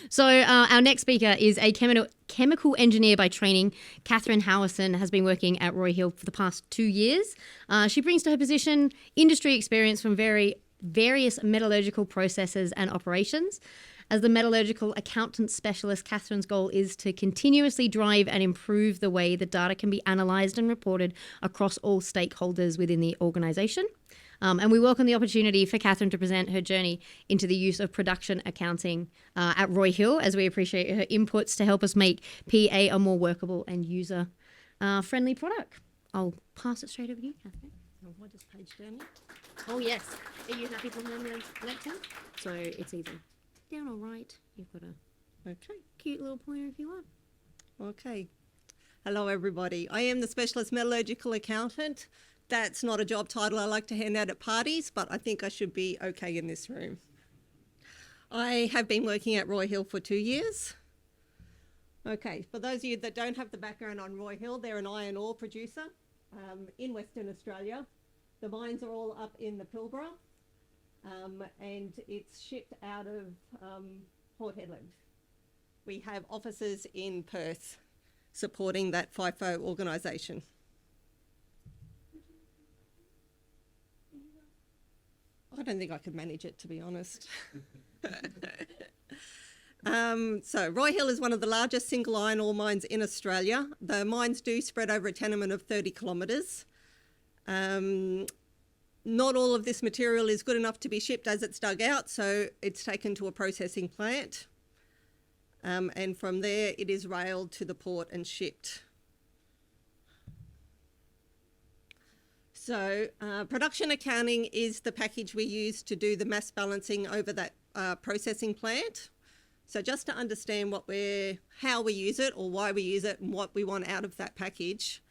So our next speaker is a chemical engineer by training. Katherine Howison has been working at Roy Hill for the past 2 years. She brings to her position industry experience from various metallurgical processes and operations. As the Metallurgical Accountant Specialist, Katherine's goal is to continuously drive and improve the way the data can be analysed and reported across all stakeholders within the organisation. And we welcome the opportunity for Katherine to present her journey into the use of production accounting at Roy Hill, as we appreciate her inputs to help us make PA a more workable and user-friendly product. I'll pass it straight over to you, Katherine. What is page down here? Oh, yes. Are you happy to learn the lecture? So it's either down or right. You've got a cute little pointer if you want. Okay. Hello, everybody. I am the Specialist Metallurgical Accountant. That's not a job title I like to hand out at parties, but I think I should be okay in this room. I have been working at Roy Hill for 2 years. Okay, for those of you that don't have the background on Roy Hill, they're an iron ore producer in Western Australia. The mines are all up in the Pilbara, and it's shipped out of Port Hedland. We have offices in Perth supporting that FIFO organisation. I don't think I could manage it, to be honest. So Roy Hill is one of the largest single iron ore mines in Australia. The mines do spread over a tenement of 30 kilometres. Not all of this material is good enough to be shipped as it's dug out, so it's taken to a processing plant. And from there, it is railed to the port and shipped. So production accounting is the package we use to do the mass balancing over that processing plant. So just to understand how we use it or why we use it and what we want out of that package.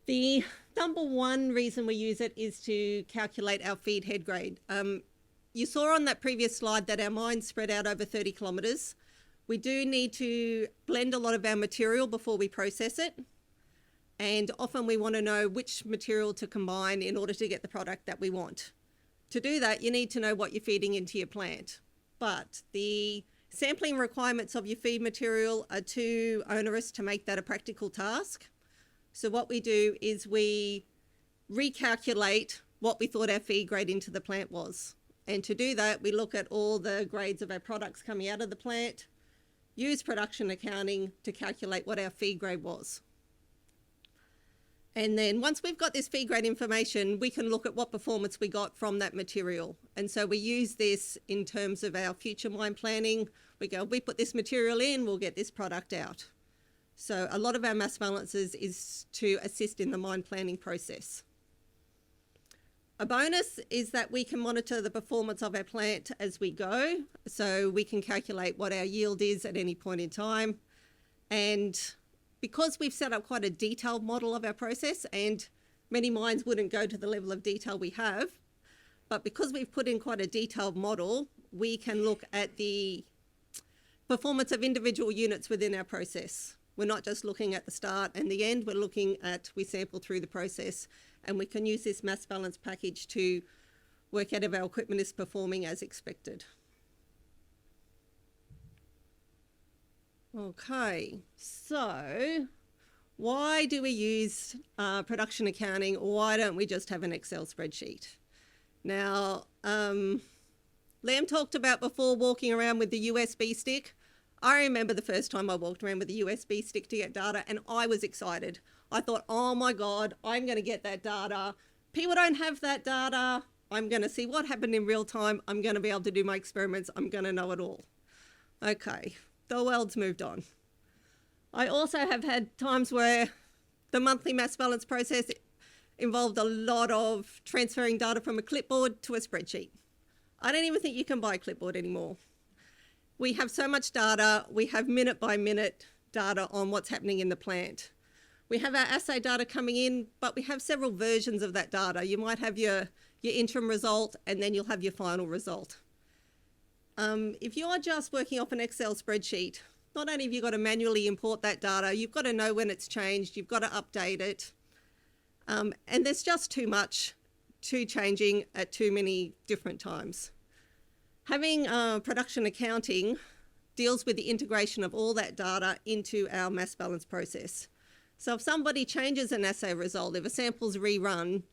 The number one reason we use it is to calculate our feed head grade. You saw on that previous slide that our mines spread out over 30 kilometres. We do need to blend a lot of our material before we process it. And often we want to know which material to combine in order to get the product that we want. To do that, you need to know what you're feeding into your plant. But the sampling requirements of your feed material are too onerous to make that a practical task. So what we do is we recalculate what we thought our feed grade into the plant was. And to do that, we look at all the grades of our products coming out of the plant, use production accounting to calculate what our feed grade was. And then once we've got this feed grade information, we can look at what performance we got from that material. And so we use this in terms of our future mine planning. We go, we put this material in, we'll get this product out. So a lot of our mass balances is to assist in the mine planning process. A bonus is that we can monitor the performance of our plant as we go. So we can calculate what our yield is at any point in time. And because we've set up quite a detailed model of our process, and many mines wouldn't go to the level of detail we have, but because we've put in quite a detailed model, we can look at the performance of individual units within our process. We're not just looking at the start and the end, we sample through the process, and we can use this mass balance package to work out if our equipment is performing as expected. Okay, so why do we use production accounting? Why don't we just have an Excel spreadsheet? Now, Liam talked about before walking around with the USB stick. I remember the first time I walked around with a USB stick to get data, and I was excited. I thought, oh my God, I'm going to get that data. People don't have that data. I'm going to see what happened in real time. I'm going to be able to do my experiments. I'm going to know it all. Okay. The world's moved on. I also have had times where the monthly mass balance process involved a lot of transferring data from a clipboard to a spreadsheet. I don't even think you can buy a clipboard anymore. We have so much data. We have minute by minute data on what's happening in the plant. We have our assay data coming in, but we have several versions of that data. You might have your interim result, and then you'll have your final result. If you are just working off an Excel spreadsheet, not only have you got to manually import that data, you've got to know when it's changed, you've got to update it. And there's just too much changing at too many different times. Having production accounting deals with the integration of all that data into our mass balance process. So if somebody changes an assay result, if a sample's rerun,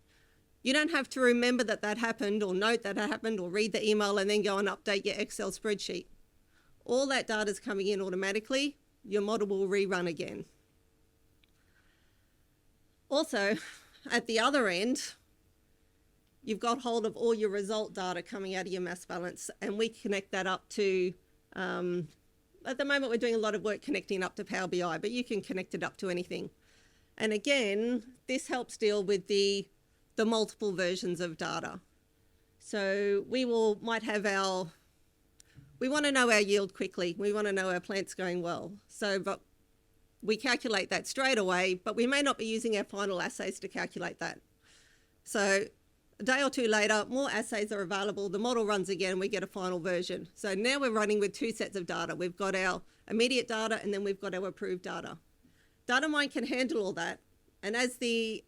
you don't have to remember that that happened or note that it happened or read the email and then go and update your Excel spreadsheet. All that data is coming in automatically. Your model will rerun again. Also, at the other end, you've got hold of all your result data coming out of your mass balance, and we connect that up to, at the moment we're doing a lot of work connecting up to Power BI, but you can connect it up to anything. And again, this helps deal with the multiple versions of data. So we want to know our yield quickly. We want to know our plant's going well. But we calculate that straight away, but we may not be using our final assays to calculate that. So a day or two later, more assays are available, the model runs again, and we get a final version. So now we're running with two sets of data. We've got our immediate data, and then we've got our approved data. Datamine can handle all that, and as the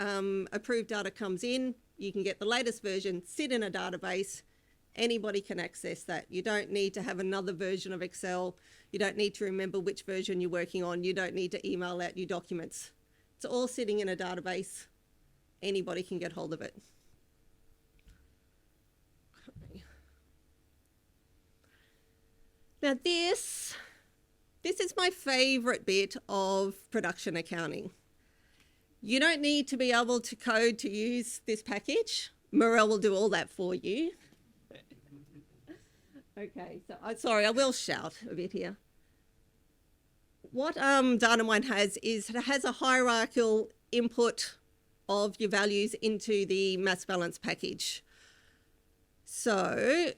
approved data comes in, you can get the latest version, sit in a database. Anybody can access that. You don't need to have another version of Excel. You don't need to remember which version you're working on. You don't need to email out your documents. It's all sitting in a database. Anybody can get hold of it. Okay. Now this is my favourite bit of production accounting. You don't need to be able to code to use this package. Morel will do all that for you. Okay, so sorry, I will shout a bit here. What Datamine has is it has a hierarchical input of your values into the mass balance package. So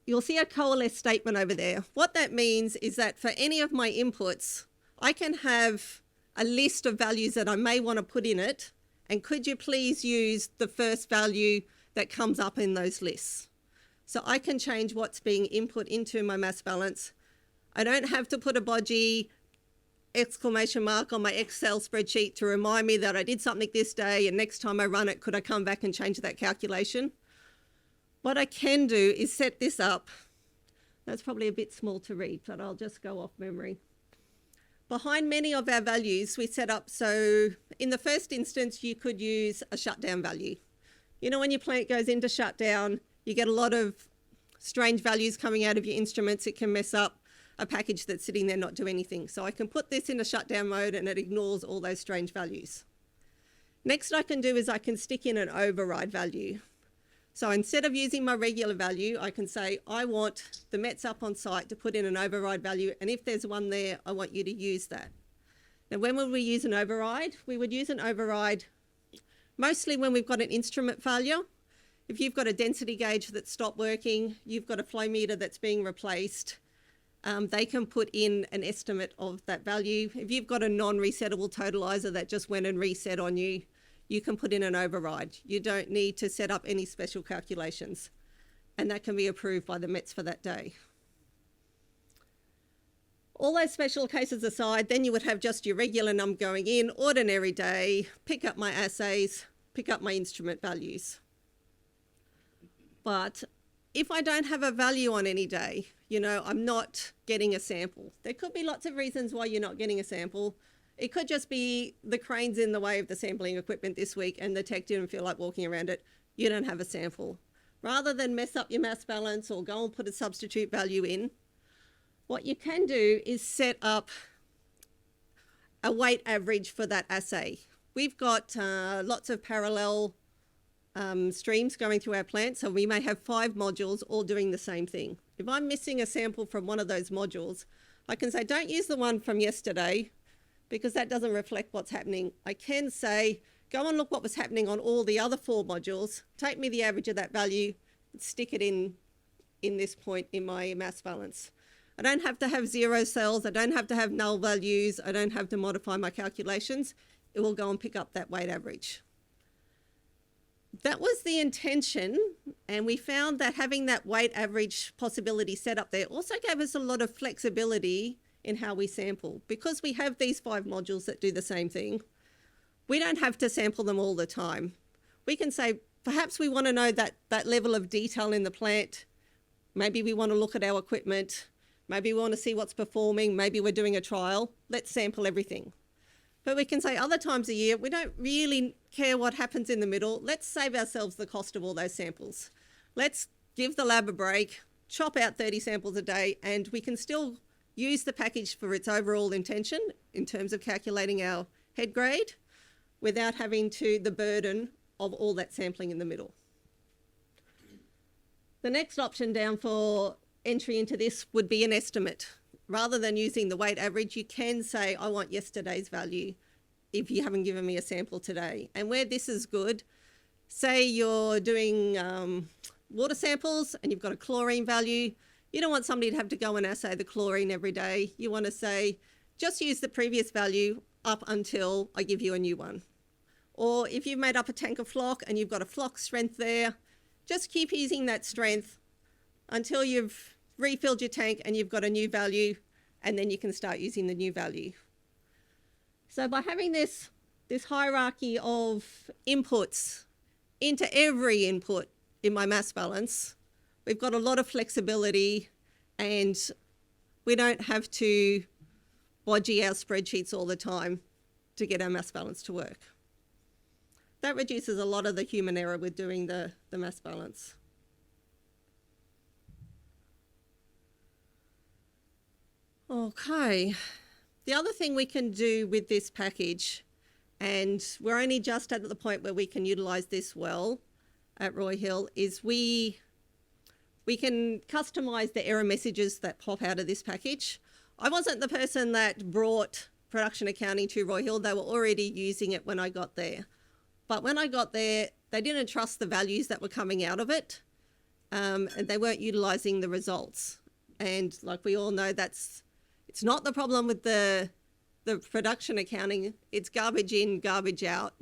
you'll see a coalesce statement over there. What that means is that for any of my inputs, I can have a list of values that I may want to put in it, and could you please use the first value that comes up in those lists? So I can change what's being input into my mass balance. I don't have to put a bodgy exclamation mark on my Excel spreadsheet to remind me that I did something this day and next time I run it, could I come back and change that calculation? What I can do is set this up. That's probably a bit small to read, but I'll just go off memory. Behind many of our values, we set up, so in the first instance, you could use a shutdown value. You know, when your plant goes into shutdown, you get a lot of strange values coming out of your instruments. It can mess up a package that's sitting there not doing anything. So I can put this in a shutdown mode and it ignores all those strange values. Next I can do is I can stick in an override value. So instead of using my regular value, I can say, I want the Mets up on site to put in an override value. And if there's one there, I want you to use that. Now, when would we use an override? We would use an override mostly when we've got an instrument failure. If you've got a density gauge that's stopped working, you've got a flow meter that's being replaced, they can put in an estimate of that value. If you've got a non-resettable totalizer that just went and reset on you, you can put in an override. You don't need to set up any special calculations, and that can be approved by the Mets for that day. All those special cases aside, then you would have just your regular num going in, ordinary day, pick up my assays, pick up my instrument values. But if I don't have a value on any day, you know, I'm not getting a sample. There could be lots of reasons why you're not getting a sample. It could just be the crane's in the way of the sampling equipment this week and the tech didn't feel like walking around it. You don't have a sample. Rather than mess up your mass balance or go and put a substitute value in, what you can do is set up a weight average for that assay. We've got lots of parallel streams going through our plant, so we may have 5 modules all doing the same thing. If I'm missing a sample from one of those modules, I can say, don't use the one from yesterday because that doesn't reflect what's happening. I can say, go and look what was happening on all the other 4 modules, take me the average of that value, stick it in this point in my mass balance. I don't have to have 0 cells, I don't have to have null values, I don't have to modify my calculations. It will go and pick up that weight average. That was the intention, and we found that having that weight average possibility set up there also gave us a lot of flexibility in how we sample. Because we have these 5 modules that do the same thing, we don't have to sample them all the time. We can say, perhaps we want to know that level of detail in the plant. Maybe we want to look at our equipment. Maybe we want to see what's performing. Maybe we're doing a trial. Let's sample everything. But we can say other times a year, we don't really care what happens in the middle. Let's save ourselves the cost of all those samples. Let's give the lab a break, chop out 30 samples a day, and we can still use the package for its overall intention in terms of calculating our head grade without having the burden of all that sampling in the middle. The next option down for entry into this would be an estimate. Rather than using the weight average, you can say, I want yesterday's value if you haven't given me a sample today. And where this is good, say you're doing water samples and you've got a chlorine value. You don't want somebody to have to go and assay the chlorine every day. You want to say, just use the previous value up until I give you a new one. Or if you've made up a tank of flock and you've got a flock strength there, just keep using that strength until you've refilled your tank and you've got a new value, and then you can start using the new value. So by having this hierarchy of inputs into every input in my mass balance, we've got a lot of flexibility and we don't have to bodgy our spreadsheets all the time to get our mass balance to work. That reduces a lot of the human error with doing the mass balance. Okay, the other thing we can do with this package, and we're only just at the point where we can utilise this well at Roy Hill, is we can customise the error messages that pop out of this package. I wasn't the person that brought production accounting to Roy Hill. They were already using it when I got there. But when I got there, they didn't trust the values that were coming out of it, and they weren't utilising the results. And like we all know, it's not the problem with the production accounting. It's garbage in, garbage out.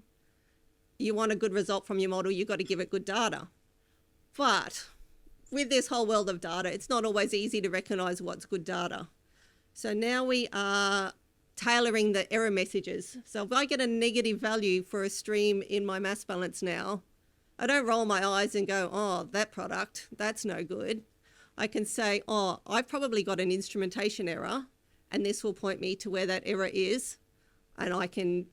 You want a good result from your model, you've got to give it good data. But with this whole world of data, it's not always easy to recognise what's good data. So now we are tailoring the error messages. So if I get a negative value for a stream in my mass balance now, I don't roll my eyes and go, oh, that product, that's no good. I can say, oh, I've probably got an instrumentation error, and this will point me to where that error is, and I can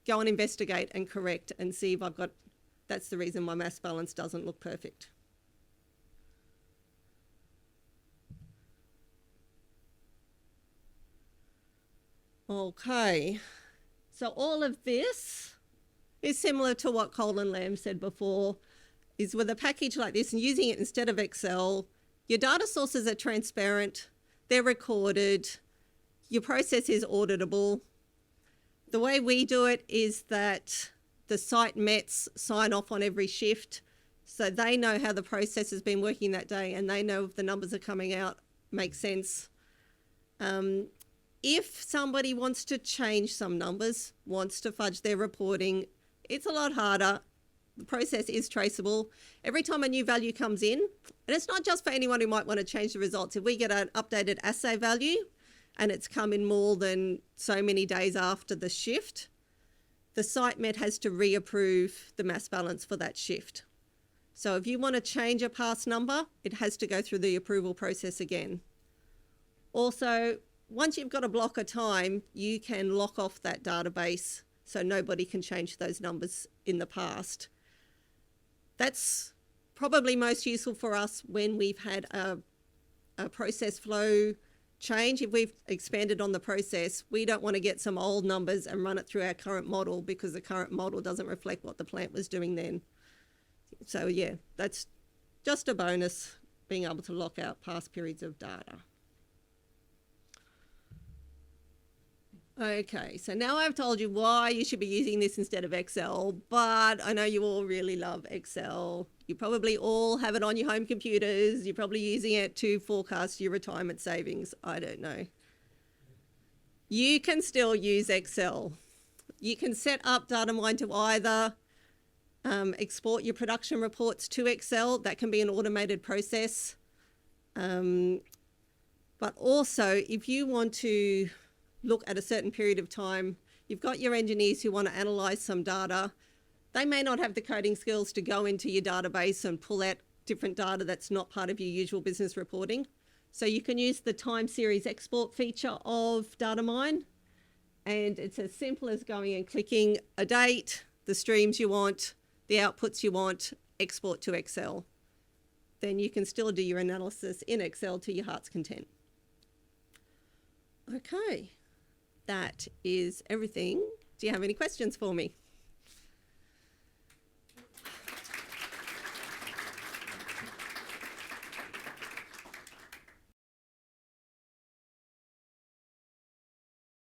go and investigate and correct and see if that's the reason my mass balance doesn't look perfect. Okay, so all of this is similar to what Colin Lamb said before, is with a package like this and using it instead of Excel, your data sources are transparent, they're recorded, your process is auditable. The way we do it is that the site METs sign off on every shift, so they know how the process has been working that day and they know if the numbers are coming out, makes sense. If somebody wants to change some numbers, wants to fudge their reporting, it's a lot harder. The process is traceable. Every time a new value comes in, and it's not just for anyone who might want to change the results. If we get an updated assay value and it's come in more than so many days after the shift, the site MET has to reapprove the mass balance for that shift. So if you want to change a past number, it has to go through the approval process again. Also, once you've got a block of time, you can lock off that database so nobody can change those numbers in the past. That's probably most useful for us when we've had a process flow change. If we've expanded on the process, we don't want to get some old numbers and run it through our current model because the current model doesn't reflect what the plant was doing then. So yeah, that's just a bonus, being able to lock out past periods of data. Okay, so now I've told you why you should be using this instead of Excel, but I know you all really love Excel. You probably all have it on your home computers. You're probably using it to forecast your retirement savings. I don't know. You can still use Excel. You can set up Datamine to either export your production reports to Excel. That can be an automated process. But also, if you want to look at a certain period of time, you've got your engineers who want to analyse some data. They may not have the coding skills to go into your database and pull out different data that's not part of your usual business reporting. So you can use the time series export feature of Datamine, and it's as simple as going and clicking a date, the streams you want, the outputs you want, export to Excel. Then you can still do your analysis in Excel to your heart's content. Okay, that is everything. Do you have any questions for me?